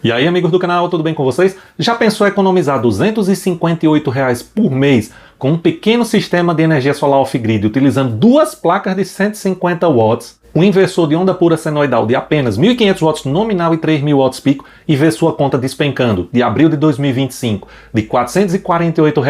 E aí, amigos do canal, tudo bem com vocês? Já pensou em economizar R$ 258 por mês com um pequeno sistema de energia solar off-grid utilizando duas placas de 150 watts, um inversor de onda pura senoidal de apenas 1.500 watts nominal e 3.000 watts pico e ver sua conta despencando de abril de 2025 de R$ 448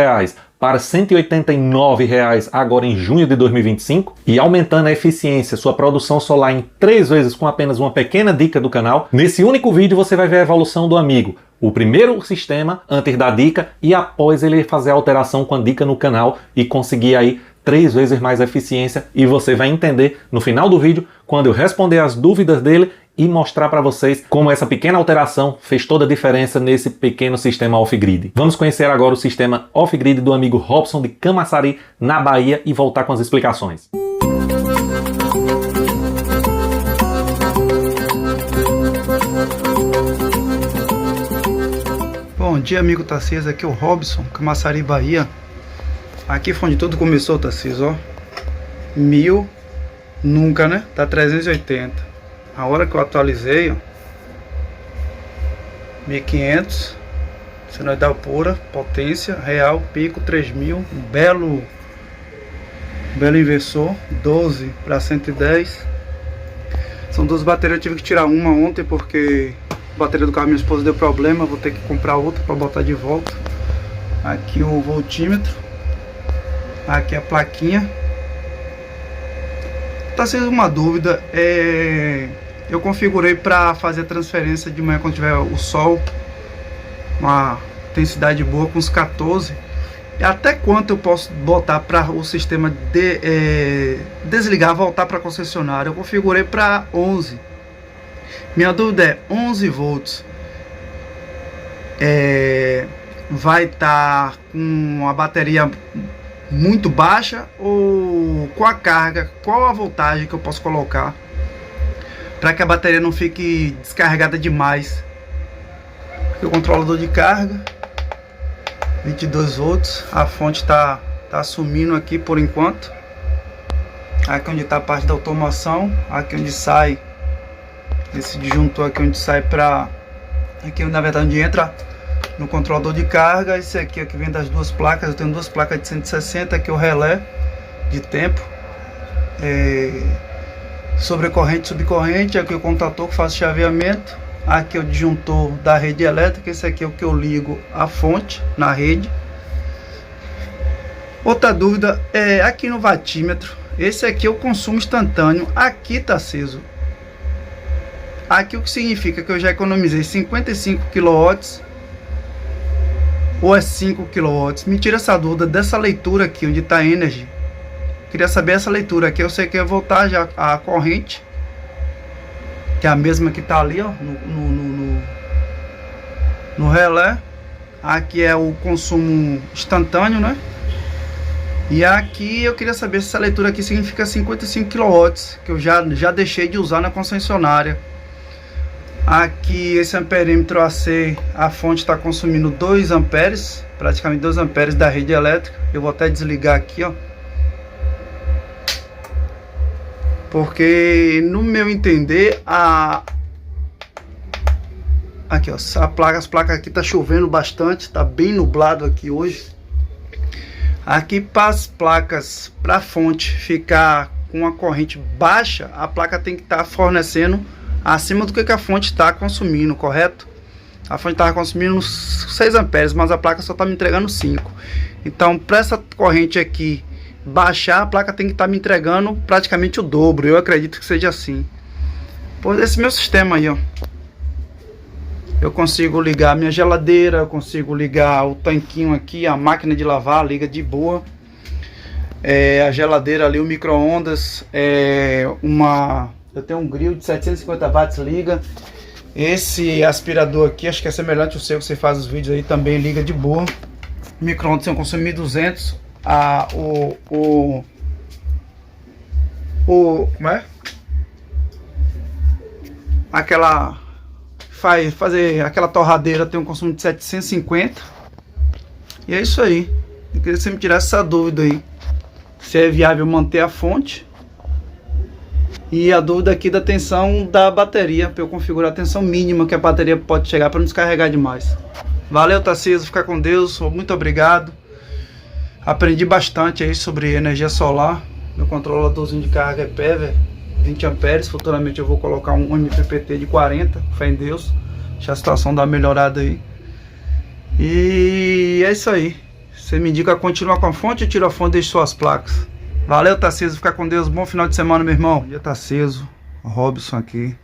para R$ 189 agora em junho de 2025 e aumentando a eficiência, sua produção solar em 3 vezes com apenas uma pequena dica do canal. Nesse único vídeo você vai ver a evolução do amigo, o primeiro sistema antes da dica e após ele fazer a alteração com a dica no canal e conseguir aí 3 vezes mais eficiência, e você vai entender no final do vídeo quando eu responder as dúvidas dele e mostrar para vocês como essa pequena alteração fez toda a diferença nesse pequeno sistema off-grid. Vamos conhecer agora o sistema off-grid do amigo Robson de Camaçari, na Bahia, e voltar com as explicações. Bom dia, amigo Tarcísio, aqui é o Robson, Camaçari, Bahia. Aqui foi onde tudo começou, Tarcísio, ó. 1000, nunca, né? Tá 380. A hora que eu atualizei, ó, 1500, senoidal pura, potência, real, pico, 3000, um belo inversor, 12 para 110. São duas baterias, eu tive que tirar uma ontem porque a bateria do carro minha esposa deu problema, vou ter que comprar outra para botar de volta. Aqui o voltímetro, aqui a plaquinha. Tá sendo uma dúvida, eu configurei para fazer a transferência de manhã quando tiver o sol, uma intensidade boa com uns 14. E até quanto eu posso botar para o sistema desligar, voltar para a concessionária? Eu configurei para 11. Minha dúvida é 11 volts. Vai estar com a bateria muito baixa ou com a carga? Qual a voltagem que eu posso colocar para que a bateria não fique descarregada demais? Aqui o controlador de carga, 22 volts, a fonte tá sumindo aqui por enquanto. Aqui onde está a parte da automação, aqui onde sai esse disjuntor, aqui onde sai para aqui na verdade onde entra no controlador de carga. Esse aqui é que vem das duas placas, eu tenho duas placas de 160, aqui é o relé de tempo, sobrecorrente, subcorrente, aqui o contator que faz chaveamento, aqui é o disjuntor da rede elétrica, esse aqui é o que eu ligo a fonte na rede. Outra dúvida é aqui no watímetro, esse aqui é o consumo instantâneo, aqui está aceso. Aqui o que significa que eu já economizei 55 kW ou é 5 kW. Me tira essa dúvida dessa leitura aqui onde está Energy. Queria saber essa leitura aqui. Eu sei que é voltar já a corrente, que é a mesma que está ali, ó, no relé. Aqui é o consumo instantâneo, né? E aqui eu queria saber se essa leitura aqui significa 55 kW, que eu já deixei de usar na concessionária. Aqui esse amperímetro AC, a fonte está consumindo 2 amperes, praticamente 2 amperes da rede elétrica. Eu vou até desligar aqui, ó, porque no meu entender aqui, ó, as placas aqui tá chovendo bastante, tá bem nublado aqui hoje. Aqui para as placas, para a fonte ficar com a corrente baixa, a placa tem que estar fornecendo acima do que a fonte está consumindo, correto? A fonte estava consumindo 6 amperes, mas a placa só está me entregando 5. Então, para essa corrente aqui baixar, a placa tem que estar me entregando praticamente o dobro. Eu acredito que seja assim. Por esse meu sistema aí, ó, eu consigo ligar a minha geladeira, eu consigo ligar o tanquinho aqui, a máquina de lavar liga de boa. A geladeira ali, o micro-ondas, eu tenho um grill de 750 watts, liga. Esse aspirador aqui, acho que é semelhante ao seu que você faz os vídeos aí, também liga de boa. Micro-ondas eu consumi 200. Como é? Fazer aquela torradeira tem um consumo de 750. E é isso aí. Eu queria que você me tirasse essa dúvida aí, se é viável manter a fonte E a dúvida aqui da tensão da bateria, para eu configurar a tensão mínima que a bateria pode chegar para não descarregar demais. Valeu, Tarcísio, fica com Deus, muito obrigado. Aprendi bastante aí sobre energia solar. Meu controladorzinho de carga é PEV, 20 amperes. Futuramente eu vou colocar um MPPT de 40, fé em Deus. Deixa a situação dar uma melhorada aí. E é isso aí. Você me indica continuar com a fonte ou tira a fonte e deixa suas placas? Valeu, Tarcísio, fica com Deus. Bom final de semana, meu irmão. Dia Tarcísio, Robson aqui,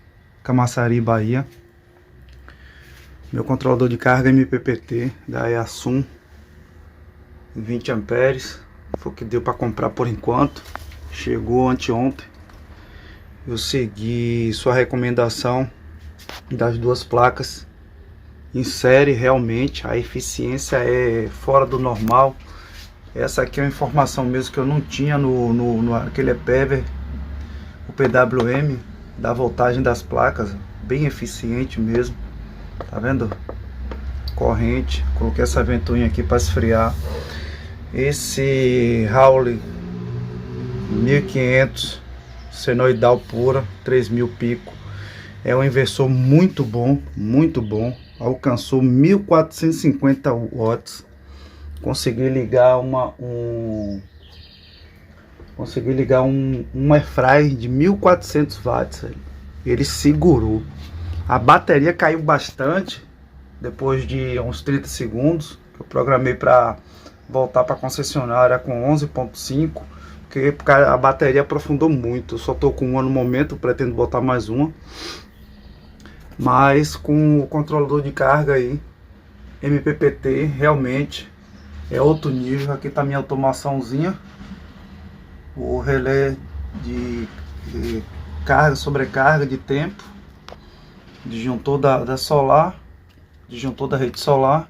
Camaçari, Bahia. Meu controlador de carga MPPT da Easum, 20 amperes. Foi o que deu para comprar por enquanto. Chegou anteontem. Eu segui sua recomendação das duas placas em série. Realmente a eficiência é fora do normal. Essa aqui é uma informação mesmo que eu não tinha no aquele EPEVER, o PWM, da voltagem das placas, bem eficiente mesmo, tá vendo? Corrente, coloquei essa ventoinha aqui para esfriar. Esse Howley 1500 senoidal pura, 3000 pico, é um inversor muito bom, alcançou 1450 watts. Consegui ligar um airfryer de 1400 watts. Ele segurou. A bateria caiu bastante depois de uns 30 segundos. Eu programei para voltar para a concessionária com 11.5, porque a bateria aprofundou muito. Eu só estou com uma no momento, pretendo botar mais uma. Mas com o controlador de carga aí, MPPT, realmente é outro nível. Aqui tá minha automaçãozinha, o relé de carga, sobrecarga de tempo, disjuntor da solar, disjuntor da rede solar.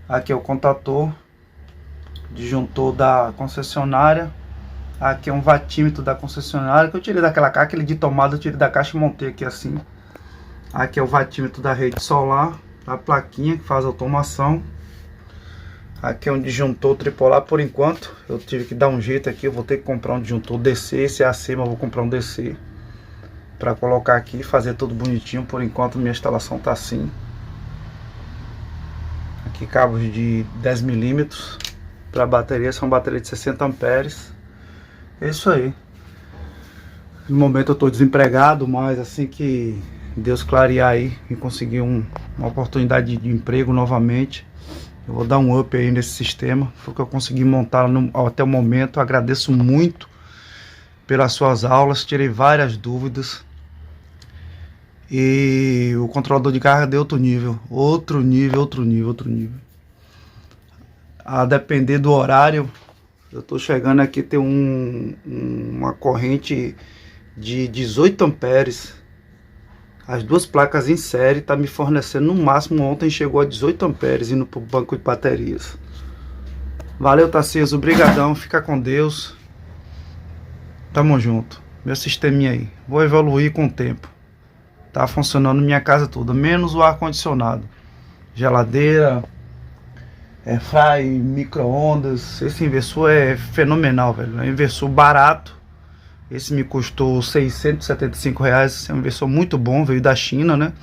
Aqui é o contator, disjuntor da concessionária. Aqui é um vatímetro da concessionária que eu tirei daquela caixa, aquele de tomada eu tirei da caixa e montei aqui assim. Aqui é o vatímetro da rede solar, a plaquinha que faz a automação. Aqui é um disjuntor tripolar. Por enquanto eu tive que dar um jeito aqui, eu vou ter que comprar um disjuntor DC. Esse é AC, mas eu vou comprar um DC para colocar aqui e fazer tudo bonitinho. Por enquanto minha instalação tá assim. Aqui cabos de 10 milímetros para bateria, são bateria de 60 amperes. É isso aí. No momento eu estou desempregado, mas assim que Deus clarear aí e conseguir uma oportunidade de emprego novamente, eu vou dar um up aí nesse sistema. Foi o que eu consegui montar até o momento. Eu agradeço muito pelas suas aulas, tirei várias dúvidas. E o controlador de carga deu outro nível. A depender do horário, eu estou chegando aqui a ter uma corrente de 18 amperes. As duas placas em série tá me fornecendo no máximo. Ontem chegou a 18 amperes indo para o banco de baterias. Valeu, Tarcísio, obrigadão, fica com Deus. Tamo junto. Meu sisteminha aí, vou evoluir com o tempo. Tá funcionando minha casa toda, menos o ar-condicionado. Geladeira, airfryer, micro-ondas. Esse inversor é fenomenal, velho. É um inversor barato. Esse me custou R$675. Esse é um inversor muito bom, veio da China, né?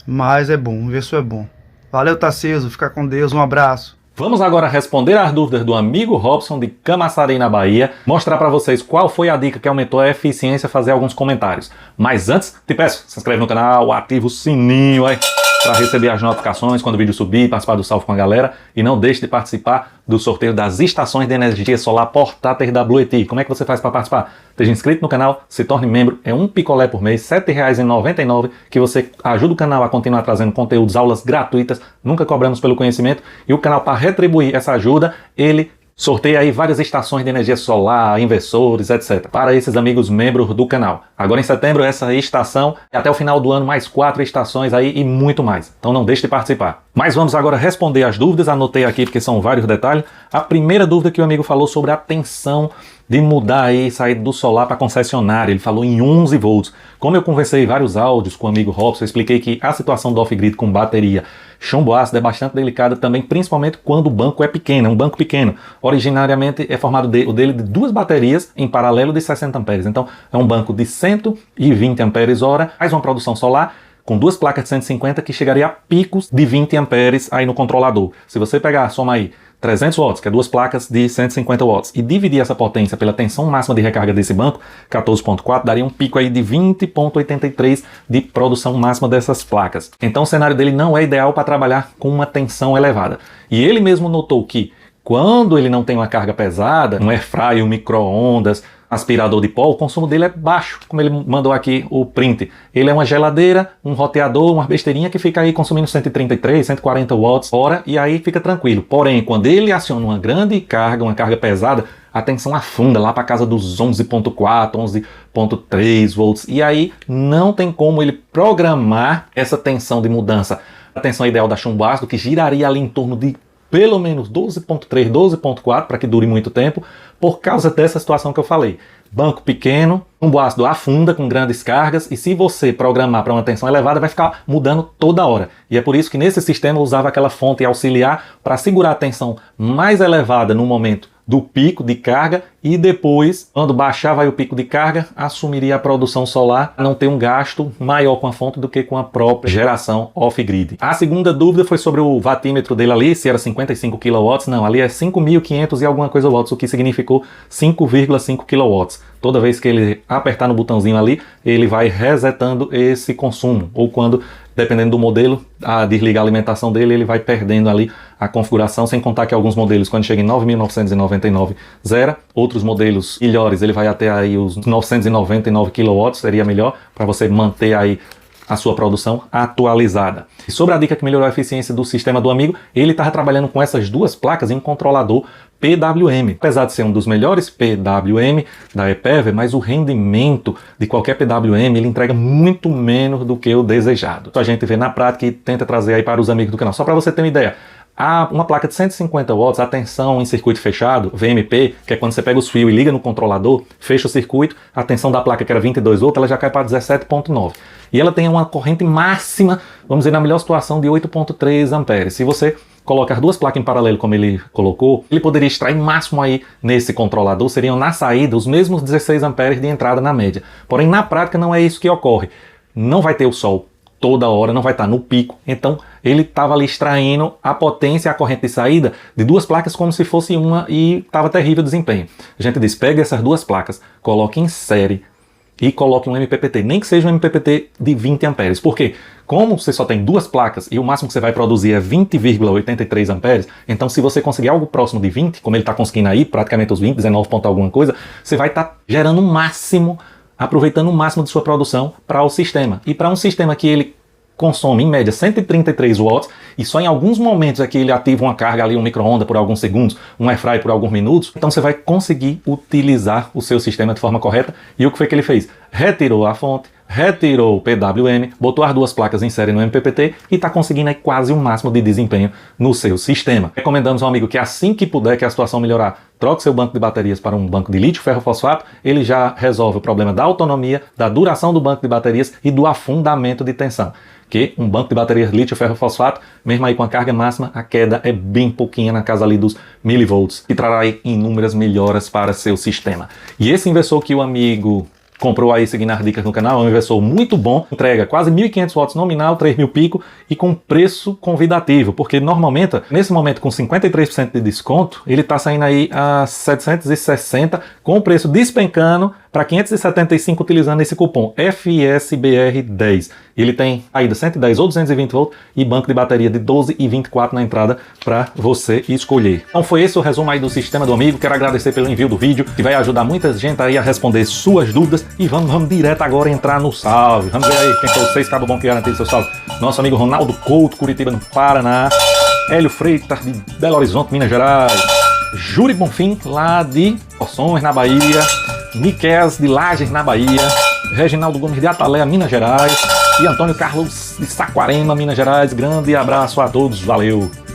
Mas é bom, o inversor é bom. Valeu, Tarcísio, fica com Deus, um abraço. Vamos agora responder às dúvidas do amigo Robson de Camaçari, na Bahia, mostrar para vocês qual foi a dica que aumentou a eficiência, fazer alguns comentários. Mas antes, te peço, se inscreve no canal, ativa o sininho aí para receber as notificações quando o vídeo subir, participar do salve com a galera, e não deixe de participar do sorteio das estações de energia solar portáteis da Blue ET. Como é que você faz para participar? Esteja inscrito no canal, se torne membro, é um picolé por mês, R$ 7,99, que você ajuda o canal a continuar trazendo conteúdos, aulas gratuitas, nunca cobramos pelo conhecimento, e o canal, para retribuir essa ajuda, ele sorteia aí várias estações de energia solar, inversores, etc. para esses amigos membros do canal. Agora em setembro essa estação, até o final do ano mais 4 estações aí e muito mais. Então não deixe de participar. Mas vamos agora responder as dúvidas, anotei aqui porque são vários detalhes. A primeira dúvida que o amigo falou sobre a tensão de mudar aí, sair do solar para concessionária. Ele falou em 11 volts. Como eu conversei vários áudios com o amigo Robson, eu expliquei que a situação do off-grid com bateria chumbo ácido é bastante delicada também, principalmente quando o banco é pequeno, é um banco pequeno. Originariamente é formado o dele de 2 baterias em paralelo de 60 amperes. Então é um banco de 120 amperes hora, mais uma produção solar, com 2 placas de 150 que chegaria a picos de 20 amperes aí no controlador. Se você pegar, soma aí 300 watts, que é 2 placas de 150 watts, e dividir essa potência pela tensão máxima de recarga desse banco, 14.4, daria um pico aí de 20.83 de produção máxima dessas placas. Então o cenário dele não é ideal para trabalhar com uma tensão elevada. E ele mesmo notou que quando ele não tem uma carga pesada, um airfryer, um micro-ondas, aspirador de pó, o consumo dele é baixo, como ele mandou aqui o print. Ele é uma geladeira, um roteador, uma besteirinha que fica aí consumindo 133, 140 watts hora e aí fica tranquilo. Porém, quando ele aciona uma grande carga, uma carga pesada, a tensão afunda lá para casa dos 11.4, 11.3 volts e aí não tem como ele programar essa tensão de mudança. A tensão ideal da chumbo ácido, que giraria ali em torno de pelo menos 12.3, 12.4 para que dure muito tempo, por causa dessa situação que eu falei. Banco pequeno, chumbo ácido afunda com grandes cargas e se você programar para uma tensão elevada vai ficar mudando toda hora. E é por isso que nesse sistema eu usava aquela fonte auxiliar para segurar a tensão mais elevada no momento do pico de carga e depois, quando baixava aí o pico de carga, assumiria a produção solar, não ter um gasto maior com a fonte do que com a própria geração off-grid. A segunda dúvida foi sobre o watímetro dele ali, se era 55 kW, não, ali é 5.500 e alguma coisa watts, o que significou 5,5 kW. Toda vez que ele apertar no botãozinho ali, ele vai resetando esse consumo, ou quando, dependendo do modelo, a desligar a alimentação dele, ele vai perdendo ali a configuração, sem contar que alguns modelos, quando chega em 9.999, zera. Outros modelos melhores, ele vai até aí os 999 kW, seria melhor, para você manter aí a sua produção atualizada. E sobre a dica que melhorou a eficiência do sistema do amigo, ele estava trabalhando com essas 2 placas em um controlador PWM. Apesar de ser um dos melhores PWM da EPEVER, mas o rendimento de qualquer PWM ele entrega muito menos do que o desejado. Isso a gente vê na prática e tenta trazer aí para os amigos do canal. Só para você ter uma ideia, uma placa de 150 watts, a tensão em circuito fechado, VMP, que é quando você pega os fios e liga no controlador, fecha o circuito, a tensão da placa que era 22 volts, ela já cai para 17.9. E ela tem uma corrente máxima, vamos dizer, na melhor situação, de 8.3 amperes. Se você colocar 2 placas em paralelo, como ele colocou, ele poderia extrair máximo aí nesse controlador, seriam na saída os mesmos 16 amperes de entrada na média. Porém, na prática não é isso que ocorre. Não vai ter o sol toda hora, não vai estar no pico, então ele estava ali extraindo a potência e a corrente de saída de 2 placas como se fosse uma e estava terrível o desempenho. A gente diz, pega essas 2 placas, coloque em série e coloque um MPPT, nem que seja um MPPT de 20 amperes. Por quê? Como você só tem 2 placas e o máximo que você vai produzir é 20,83 amperes, então se você conseguir algo próximo de 20, como ele está conseguindo aí, praticamente os 20, 19 ponto alguma coisa, você vai estar gerando o máximo, aproveitando o máximo de sua produção para o sistema. E para um sistema que ele consome em média 133 watts e só em alguns momentos é que ele ativa uma carga ali, um micro-ondas por alguns segundos, um airfryer por alguns minutos, então você vai conseguir utilizar o seu sistema de forma correta. E o que foi que ele fez? Retirou a fonte, retirou o PWM, botou as 2 placas em série no MPPT e está conseguindo aí quase o máximo de desempenho no seu sistema. Recomendamos ao amigo que assim que puder, que a situação melhorar, troque seu banco de baterias para um banco de lítio ferro fosfato, ele já resolve o problema da autonomia, da duração do banco de baterias e do afundamento de tensão. Que um banco de baterias lítio ferro fosfato, mesmo aí com a carga máxima, a queda é bem pouquinha, na casa ali dos milivolts, e trará aí inúmeras melhoras para seu sistema. E esse inversor que o amigo comprou aí seguindo as dicas no canal, é um inversor muito bom, entrega quase 1.500 watts nominal, 3.000 pico e com preço convidativo, porque normalmente, nesse momento com 53% de desconto, ele está saindo aí a 760 com o preço despencando para 575 utilizando esse cupom FSBR10. Ele tem saída 110 ou 220 volts e banco de bateria de 12 e 24 na entrada para você escolher. Então foi esse o resumo aí do sistema do amigo. Quero agradecer pelo envio do vídeo, que vai ajudar muita gente aí a responder suas dúvidas. E vamos direto agora entrar no salve. Vamos ver aí quem foi os 6 cabos bom que garantiu seu salve. Nosso amigo Ronaldo Couto, Curitiba, no Paraná. Hélio Freitas, de Belo Horizonte, Minas Gerais. Júri Bonfim, lá de Poções, na Bahia. Miqueias, de Lages, na Bahia. Reginaldo Gomes, de Ataleia, Minas Gerais. E Antônio Carlos, de Saquarema, Minas Gerais. Grande abraço a todos, valeu!